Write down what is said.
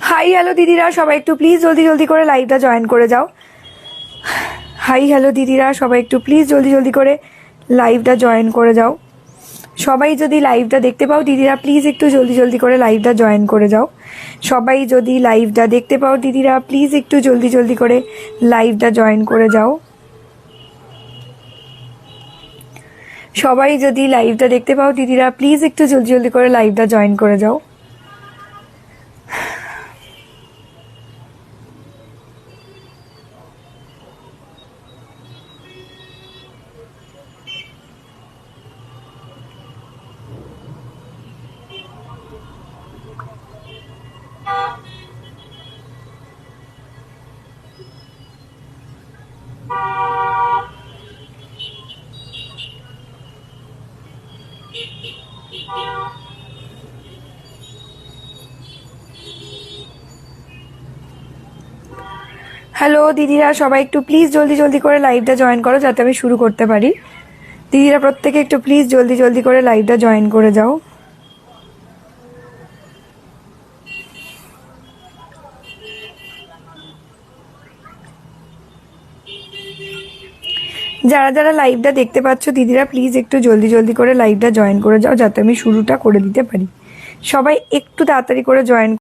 Hi hello দিদিরা, সবাই একটু প্লিজ জলদি জলদি করে লাইভটা জয়েন করে যাও। হাই হ্যালো দিদিরা, সবাই একটু প্লিজ জলদি জলদি করে লাইভটা জয়েন করে যাও। সবাই যদি লাইভটা দেখতে পাও দিদিরা, প্লিজ একটু জলদি জলদি করে লাইভটা জয়েন করে যাও। সবাই যদি লাইভটা দেখতে পাও দিদিরা, প্লিজ একটু জলদি জলদি করে লাইভটা জয়েন করে যাও। সবাই যদি লাইভটা দেখতে পাও দিদিরা, প্লিজ একটু জলদি জলদি করে লাইভটা জয়েন করে যাও। হ্যালো দিদিরা, সবাই একটু প্লিজ জলদি জলদি করে লাইভটা জয়েন করো যাতে আমি শুরু করতে পারি। দিদিরা প্রত্যেকে একটু প্লিজ জলদি জলদি করে লাইভটা জয়েন করে যাও। যারা যারা লাইভটা দেখতে পাচ্ছ দিদিরা, প্লিজ একটু জলদি জলদি করে লাইভটা জয়েন করে যাও যাতে আমি শুরুটা করে দিতে পারি। সবাই একটু তাড়াতাড়ি করে জয়েন